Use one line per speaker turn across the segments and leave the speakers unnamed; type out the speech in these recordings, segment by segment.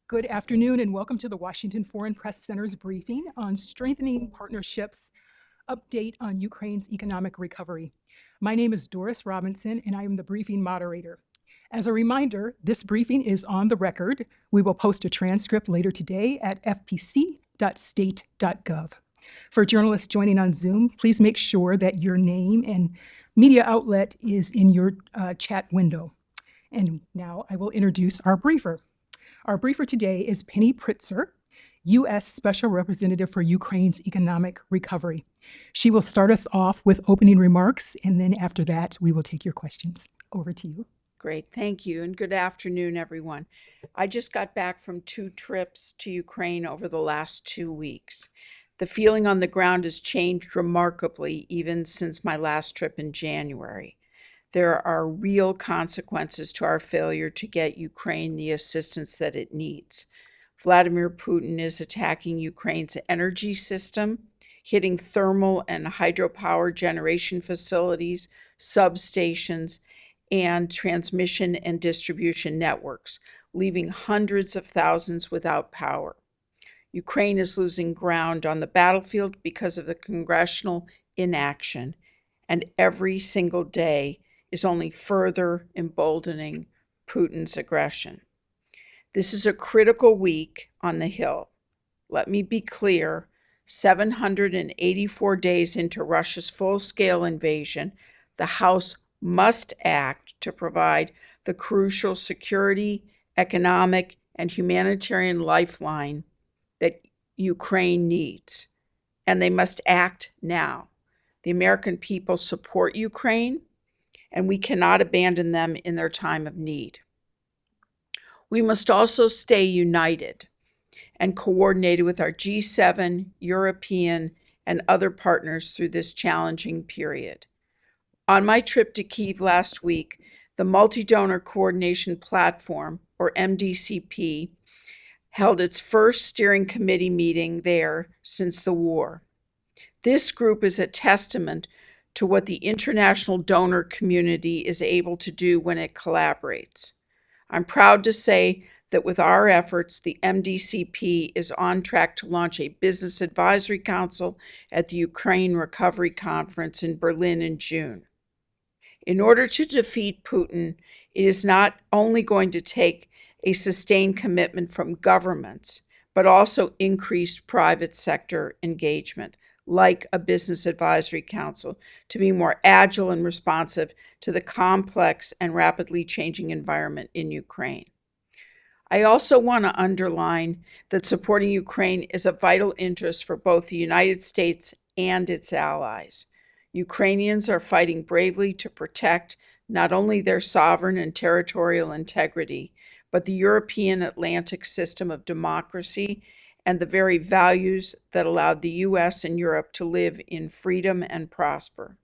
Good afternoon and welcome to the Washington Foreign Press Center's briefing on Strengthening Partnerships Update on Ukraine's Economic Recovery. My name is Doris Robinson and I am the briefing moderator. As a reminder, this briefing is on the record. We will post a transcript later today at fpc.state.gov. For journalists joining on Zoom, please make sure that your name and media outlet is in your chat window. And now I will introduce our briefer. Our briefer today is Penny Pritzker, U.S. Special Representative for Ukraine's Economic Recovery. She will start us off with opening remarks, and then after that, we will take your questions. Over to you.
Great, thank you, and good afternoon, everyone. I just got back from 2 trips to Ukraine over the last 2 weeks. The feeling on the ground has changed remarkably even since my last trip in January. There are real consequences to our failure to get Ukraine the assistance that it needs. Vladimir Putin is attacking Ukraine's energy system, hitting thermal and hydropower generation facilities, substations, and transmission and distribution networks, leaving hundreds of thousands without power. Ukraine is losing ground on the battlefield because of the congressional inaction, and every single day is only further emboldening Putin's aggression. This is a critical week on the Hill. Let me be clear, 784 days into Russia's full-scale invasion, the House must act to provide the crucial security, economic, and humanitarian lifeline that Ukraine needs, and they must act now. The American people support Ukraine, and we cannot abandon them in their time of need. We must also stay united and coordinated with our G7, European, and other partners through this challenging period. On my trip to Kyiv last week, the Multi-Donor Coordination Platform, or MDCP, held its first steering committee meeting there since the war. This group is a testament to what the international donor community is able to do when it collaborates. I'm proud to say that with our efforts, the MDCP is on track to launch a Business Advisory Council at the Ukraine Recovery Conference in Berlin in June. In order to defeat Putin, it is not only going to take a sustained commitment from governments, but also increased private sector engagement, like a Business Advisory Council, to be more agile and responsive to the complex and rapidly changing environment in Ukraine. I also want to underline that supporting Ukraine is of vital interest for both the United States and its allies. Ukrainians are fighting bravely to protect not only their sovereign and territorial integrity, but the European Atlantic system of democracy and the very values that allowed the U.S. and Europe to live in freedom and prosper.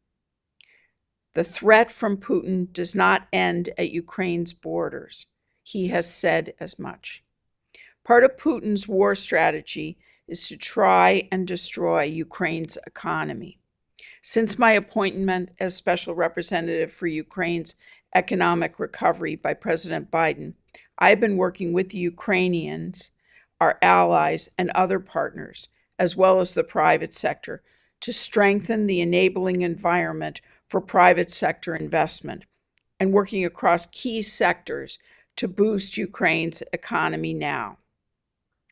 The threat from Putin does not end at Ukraine's borders. He has said as much. Part of Putin's war strategy is to try and destroy Ukraine's economy. Since my appointment as Special Representative for Ukraine's economic recovery by President Biden, I've been working with the Ukrainians, our allies, and other partners, as well as the private sector, to strengthen the enabling environment for private sector investment and working across key sectors to boost Ukraine's economy now.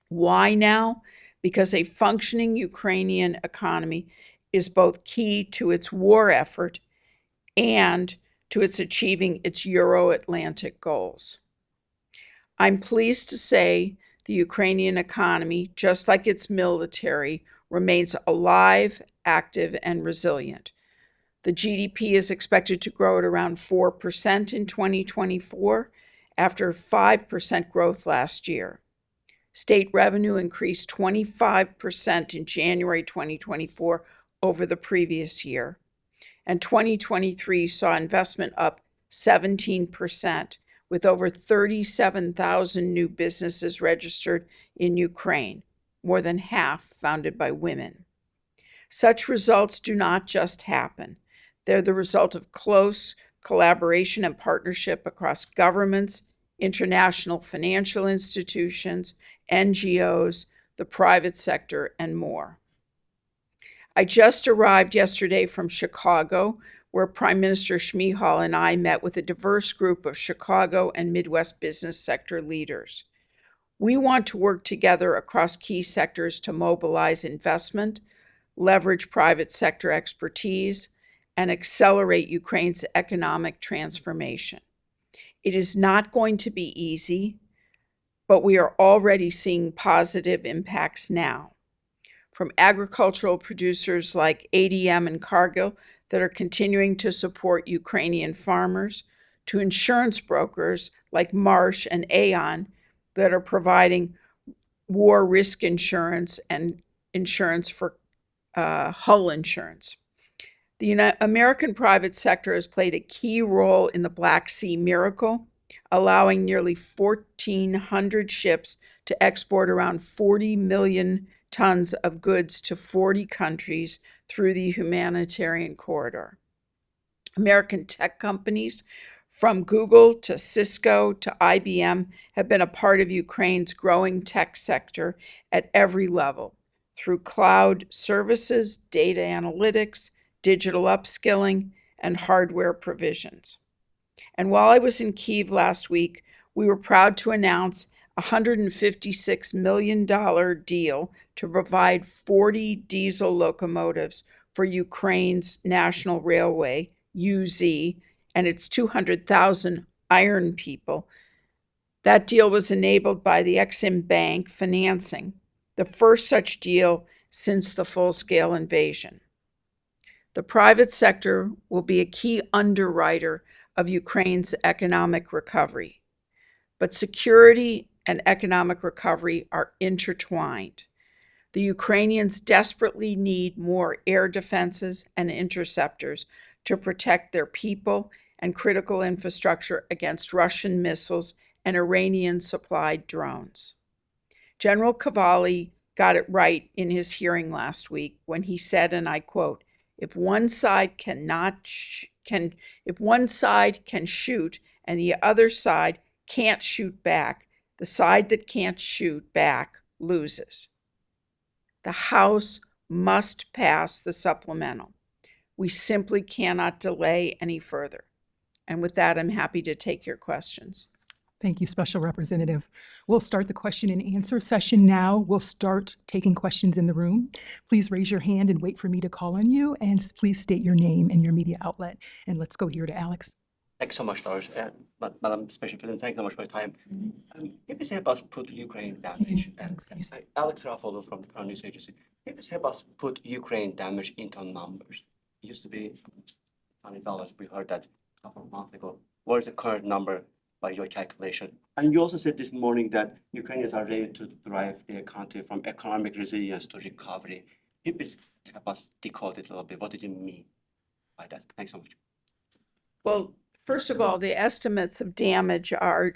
Why now? Because a functioning Ukrainian economy is both key to its war effort and to its achieving its Euro-Atlantic goals. I'm pleased to say the Ukrainian economy, just like its military, remains alive, active, and resilient. The GDP is expected to grow at around 4% in 2024, after 5% growth last year. State revenue increased 25% in January 2024 over the previous year, and 2023 saw investment up 17%, with over 37,000 new businesses registered in Ukraine, more than half founded by women. Such results do not just happen. They're the result of close collaboration and partnership across governments, international financial institutions, NGOs, the private sector, and more. I just arrived yesterday from Chicago, where Prime Minister Shmihal and I met with a diverse group of Chicago and Midwest business sector leaders. We want to work together across key sectors to mobilize investment, leverage private sector expertise, and accelerate Ukraine's economic transformation. It is not going to be easy, but we are already seeing positive impacts now. From agricultural producers like ADM and Cargill that are continuing to support Ukrainian farmers, to insurance brokers like Marsh and Aon that are providing war risk insurance and insurance for hull insurance. The American private sector has played a key role in the Black Sea miracle, allowing nearly 1,400 ships to export around 40 million tons of goods to 40 countries through the humanitarian corridor. American tech companies, from Google to Cisco to IBM, have been a part of Ukraine's growing tech sector at every level through cloud services, data analytics, digital upskilling, and hardware provisions. And while I was in Kyiv last week, we were proud to announce a $156 million deal to provide 40 diesel locomotives for Ukraine's National Railway, UZ, and its 200,000 iron people. That deal was enabled by the Exim Bank financing, the first such deal since the full-scale invasion. The private sector will be a key underwriter of Ukraine's economic recovery. But security and economic recovery are intertwined. The Ukrainians desperately need more air defenses and interceptors to protect their people and critical infrastructure against Russian missiles and Iranian-supplied drones. General Cavalli got it right in his hearing last week when he said, and I quote, if one side can shoot and the other side can't shoot back, the side that can't shoot back loses. The House must pass the supplemental. We simply cannot delay any further. And with that, I'm happy to take your questions.
Thank you, Special Representative. We'll start the question and answer session now. We'll start taking questions in the room. Please raise your hand and wait for me to call on you, and please state your name and your media outlet. And let's go here to Alex.
Thanks so much, Doris. Madam Special President, thank you so much for your time. Can you please help us put Ukraine damage? Alex Raffalo from the Crown News Agency. Can you please help us put Ukraine damage into numbers? It used to be $20. We heard that a couple of months ago. What is the current number by your calculation? And you also said this morning that Ukrainians are ready to drive their country from economic resilience to recovery. Can you please help us decode it a little bit? What did you mean by that? Thanks so much.
Well, first of all, the estimates of damage are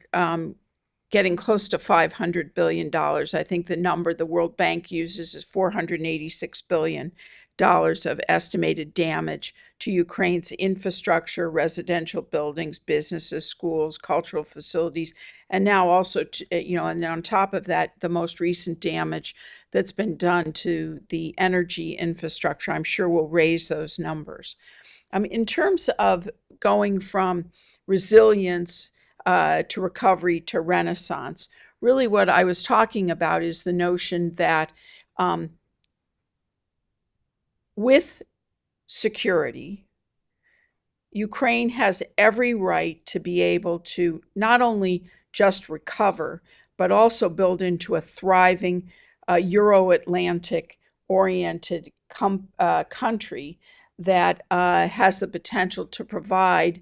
getting close to $500 billion. I think the number the World Bank uses is $486 billion of estimated damage to Ukraine's infrastructure, residential buildings, businesses, schools, cultural facilities, and now also, and on top of that, the most recent damage that's been done to the energy infrastructure, I'm sure will raise those numbers. In terms of going from resilience to recovery to renaissance, really what I was talking about is the notion that with security, Ukraine has every right to be able to not only just recover, but also build into a thriving Euro-Atlantic oriented country that has the potential to provide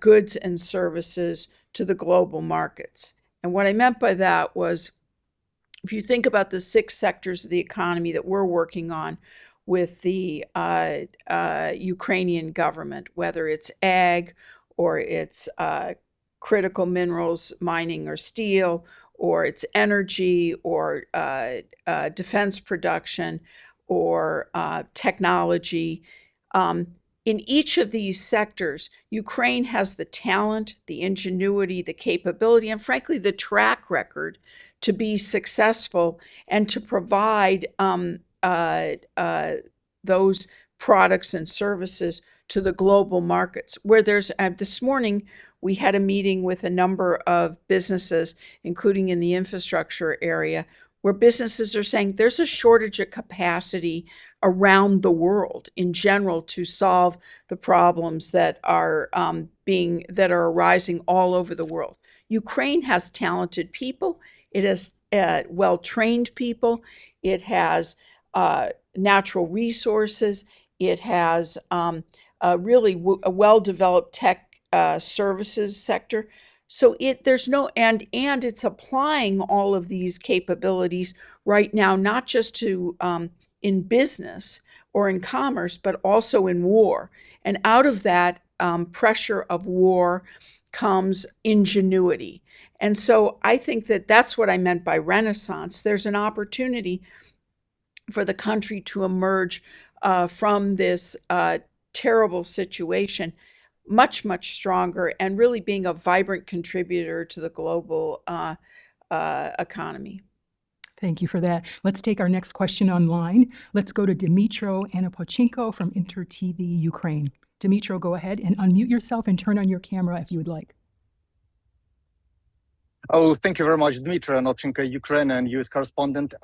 goods and services to the global markets. And what I meant by that was, if you think about the 6 sectors of the economy that we're working on with the Ukrainian government, whether it's ag or it's critical minerals, mining or steel, or it's energy or defense production or technology, in each of these sectors, Ukraine has the talent, the ingenuity, the capability, and frankly, the track record to be successful and to provide those products and services to the global markets. Where there's this morning, we had a meeting with a number of businesses, including in the infrastructure area, where businesses are saying there's a shortage of capacity around the world in general to solve the problems that are arising all over the world. Ukraine has talented people. It has well-trained people. It has natural resources. It has a well-developed tech services sector. So and it's applying all of these capabilities right now, not just to in business or in commerce, but also in war. And out of that pressure of war comes ingenuity. And so I think that that's what I meant by Renaissance. There's an opportunity for the country to emerge from this terrible situation much, much stronger and really being a vibrant contributor to the global economy.
Thank you for that. Let's take our next question online. Let's go to Dmytro Anapochenko from InterTV Ukraine. Dmytro, go ahead and unmute yourself and turn on your camera if you would like.
Oh, thank you very much, Dmytro Anapochenko, Ukraine and US correspondent.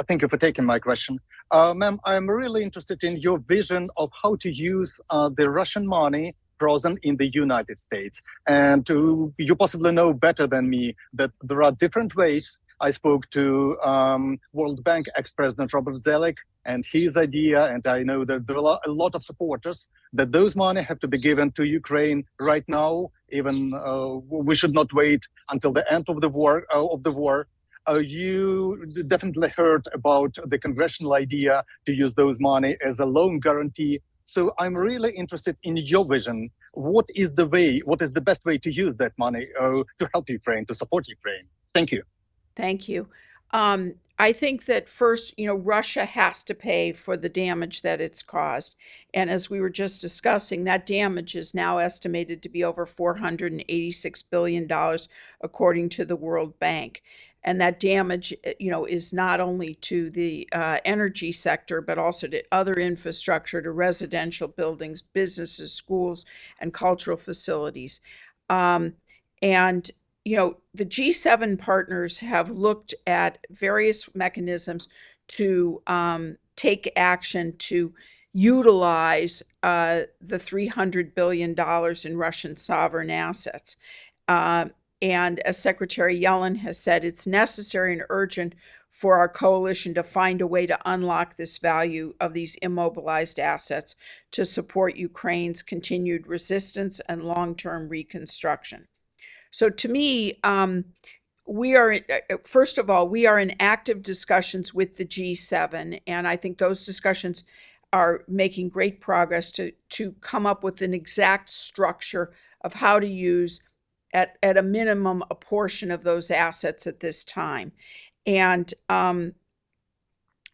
Thank you for taking my question. Ma'am, I'm really interested in your vision of how to use the Russian money frozen in the United States. And you possibly know better than me that there are different ways. I spoke to World Bank ex-president Robert Zoellick and his idea, and I know that there are a lot of supporters that those money have to be given to Ukraine right now. Even we should not wait until the end of the war. You definitely heard about the congressional idea to use those money as a loan guarantee. So I'm really interested in your vision. What is the best way to use that money to help Ukraine, to support Ukraine? Thank you.
Thank you. I think that first, Russia has to pay for the damage that it's caused. And as we were just discussing, that damage is now estimated to be over $486 billion, according to the World Bank. And that damage, is not only to the energy sector, but also to other infrastructure, to residential buildings, businesses, schools, and cultural facilities. The G7 partners have looked at various mechanisms to take action to utilize the $300 billion in Russian sovereign assets. And as Secretary Yellen has said, it's necessary and urgent for our coalition to find a way to unlock this value of these immobilized assets to support Ukraine's continued resistance and long-term reconstruction. So to me, we are in active discussions with the G7, and I think those discussions are making great progress to come up with an exact structure of how to use, at a minimum, a portion of those assets at this time. And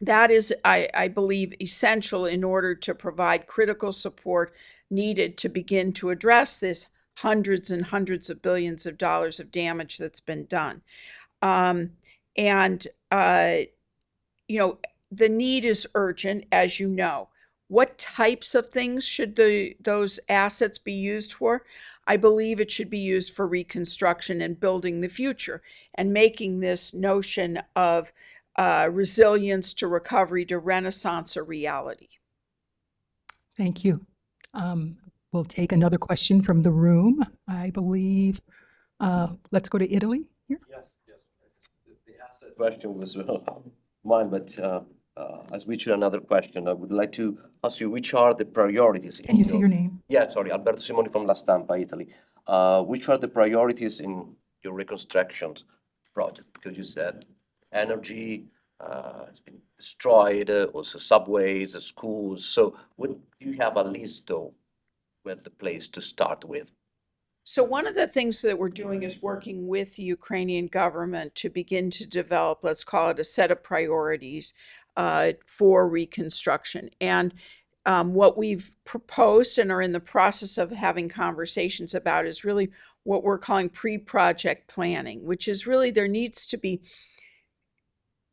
that is, I believe, essential in order to provide critical support needed to begin to address this hundreds and hundreds of billions of dollars of damage that's been done. The need is urgent, as you know. What types of things should those assets be used for? I believe it should be used for reconstruction and building the future and making this notion of resilience to recovery to Renaissance a reality.
Thank you. We'll take another question from the room. I believe, let's go to Italy here.
Yes. The asset question was mine, but as we choose another question, I would like to ask you, which are the priorities?
Can you see your name?
Yeah, sorry, Alberto Simoni from La Stampa, Italy. Which are the priorities in your reconstruction project? Because you said energy has been destroyed, also subways, schools. So would you have a list of where the place to start with?
So one of the things that we're doing is working with the Ukrainian government to begin to develop, let's call it a set of priorities for reconstruction. And what we've proposed and are in the process of having conversations about is really what we're calling pre-project planning, which is really there needs to be,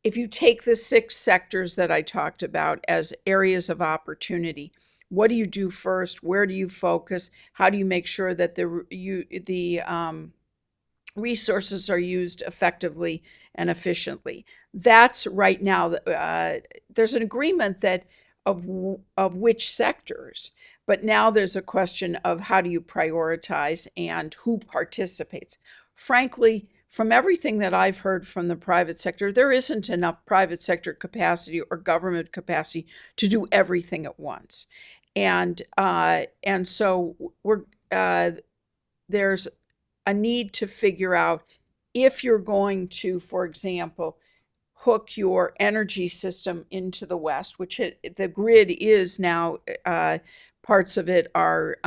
if you take the 6 sectors that I talked about as areas of opportunity, what do you do first? Where do you focus? How do you make sure that the resources are used effectively and efficiently? That's right now. There's an agreement that of which sectors, but now there's a question of how do you prioritize and who participates. Frankly, from everything that I've heard from the private sector, there isn't enough private sector capacity or government capacity to do everything at once. And so there's a need to figure out if you're going to, for example, hook your energy system into the West, which the grid is now, parts of it are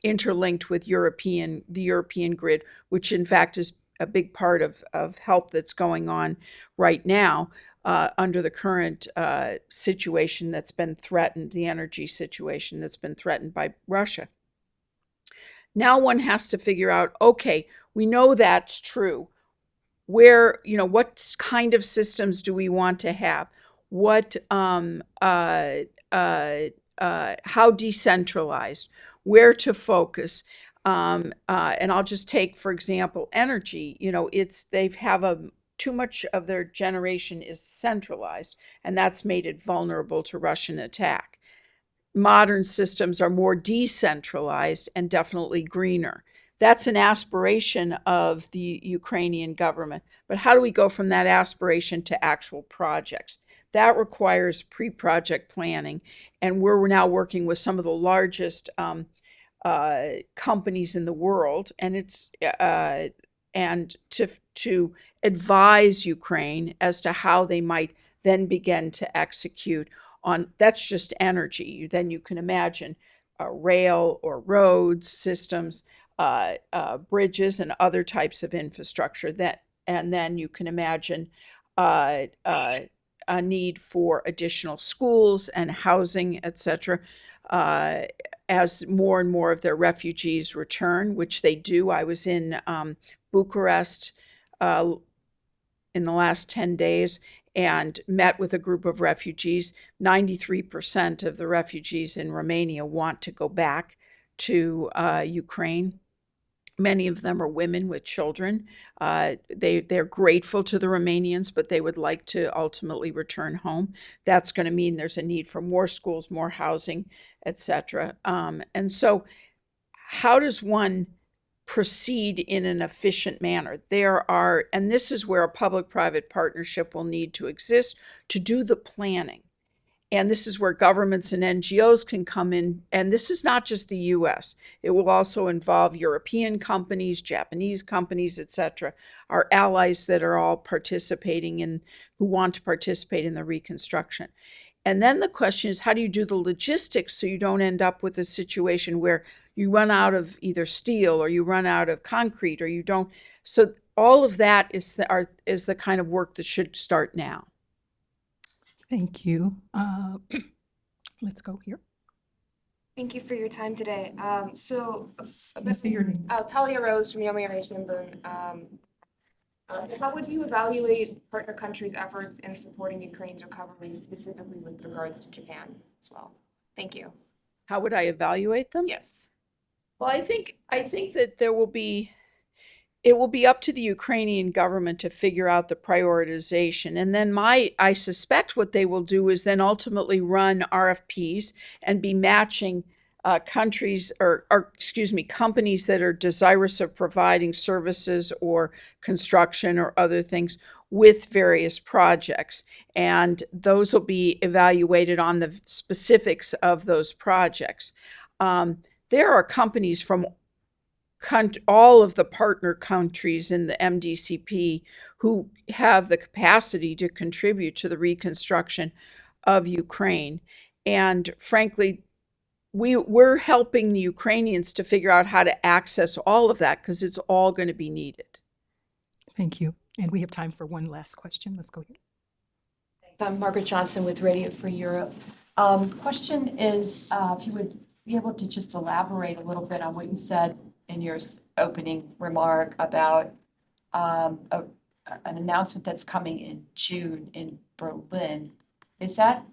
interlinked with the European grid, which in fact is a big part of help that's going on right now under the current situation that's been threatened, the energy situation that's been threatened by Russia. Now one has to figure out, okay, we know that's true. Where, what kind of systems do we want to have? What, how decentralized? Where to focus? And I'll just take, for example, energy. Too much of their generation is centralized, and that's made it vulnerable to Russian attack. Modern systems are more decentralized and definitely greener. That's an aspiration of the Ukrainian government. But how do we go from that aspiration to actual projects? That requires pre-project planning. And we're now working with some of the largest companies in the world, and to advise Ukraine as to how they might then begin to execute on, that's just energy. Then you can imagine rail or roads systems, bridges and other types of infrastructure, and then you can imagine a need for additional schools and housing, etc. As more and more of their refugees return, which they do. I was in Bucharest in the last 10 days and met with a group of refugees. 93% of the refugees in Romania want to go back to Ukraine. Many of them are women with children. They're grateful to the Romanians, but they would like to ultimately return home. That's going to mean there's a need for more schools, more housing, etc. And so how does one proceed in an efficient manner? And this is where a public-private partnership will need to exist to do the planning. And this is where governments and NGOs can come in. And this is not just the US. It will also involve European companies, Japanese companies, etc., our allies that are all who want to participate in the reconstruction. And then the question is, how do you do the logistics so you don't end up with a situation where you run out of either steel or you run out of concrete or you don't. So all of that is the kind of work that should start now.
Thank you. Let's go here.
Thank you for your time today.
Let's say your name.
Talia Rose from Yomiuri Shimbun. How would you evaluate partner countries' efforts in supporting Ukraine's recovery, specifically with regards to Japan as well? Thank you.
How would I evaluate them?
Yes.
Well, I think that it will be up to the Ukrainian government to figure out the prioritization. And then I suspect what they will do is then ultimately run RFPs and be matching companies that are desirous of providing services or construction or other things with various projects. And those will be evaluated on the specifics of those projects. There are companies from all of the partner countries in the MDCP who have the capacity to contribute to the reconstruction of Ukraine. And frankly, we're helping the Ukrainians to figure out how to access all of that because it's all going to be needed.
Thank you. And we have time for one last question. Let's go here.
I'm Margaret Johnson with Radio Free Europe. Question is, if you would be able to just elaborate a little bit on what you said in your opening remark about an announcement that's coming in June in Berlin. Is that,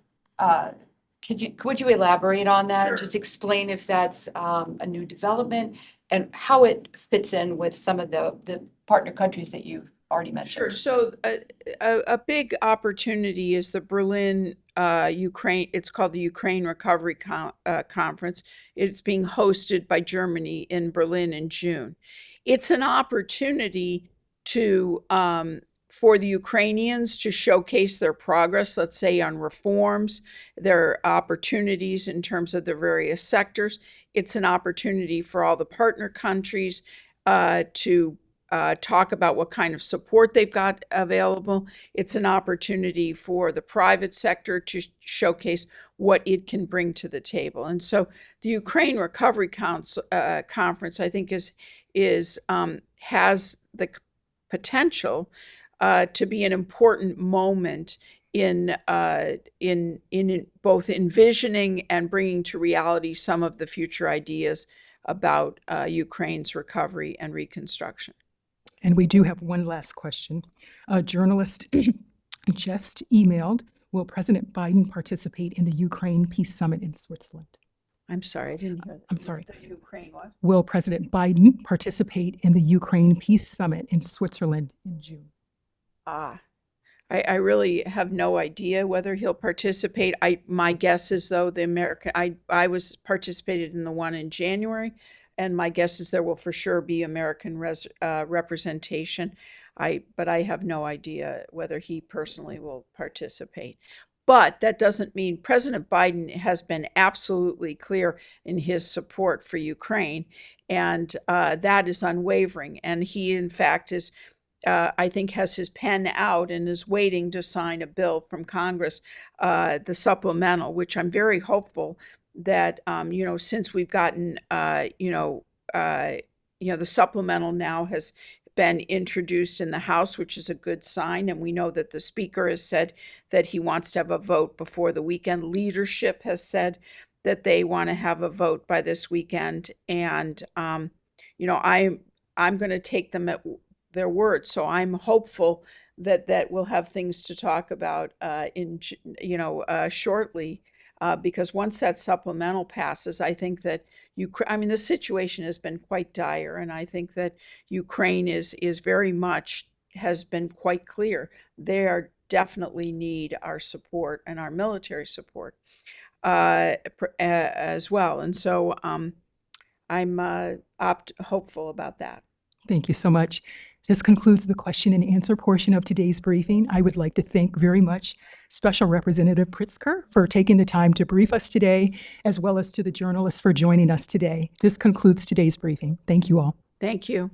would you elaborate on that?
Sure.
Just explain if that's a new development and how it fits in with some of the partner countries that you've already
Sure.
mentioned.
So a big opportunity is the Berlin Ukraine. It's called the Ukraine Recovery Conference. It's being hosted by Germany in Berlin in June. It's an opportunity to for the Ukrainians to showcase their progress, let's say on reforms, their opportunities in terms of the various sectors. It's an opportunity for all the partner countries to talk about what kind of support they've got available. It's an opportunity for the private sector to showcase what it can bring to the table. And so the Ukraine Recovery Conference, I think, has the potential to be an important moment in both envisioning and bringing to reality some of the future ideas about Ukraine's recovery and reconstruction.
And we do have one last question. A journalist just emailed, will President Biden participate in the Ukraine Peace Summit in Switzerland?
I'm sorry, I didn't hear that.
I'm sorry.
The Ukraine what?
Will President Biden participate in the Ukraine Peace Summit in Switzerland in June?
I really have no idea whether he'll participate. My guess is though I was participated in the one in January, and my guess is there will for sure be American representation. But I have no idea whether he personally will participate. But that doesn't mean President Biden has been absolutely clear in his support for Ukraine, and that is unwavering. And he, in fact, is I think has his pen out and is waiting to sign a bill from Congress, the supplemental, which I'm very hopeful that since we've gotten the supplemental now has been introduced in the House, which is a good sign, and we know that the Speaker has said that he wants to have a vote before the weekend. Leadership has said that they want to have a vote by this weekend, and I'm going to take them at their word. So I'm hopeful that we'll have things to talk about shortly, because once that supplemental passes, I think that the situation has been quite dire, and I think that Ukraine is very much has been quite clear they are definitely need our support and our military support as well. And so I'm hopeful about that.
Thank you so much. This concludes the question and answer portion of today's briefing. I would like to thank very much Special Representative Pritzker for taking the time to brief us today, as well as to the journalists for joining us today. This concludes today's briefing. Thank you all.
Thank you.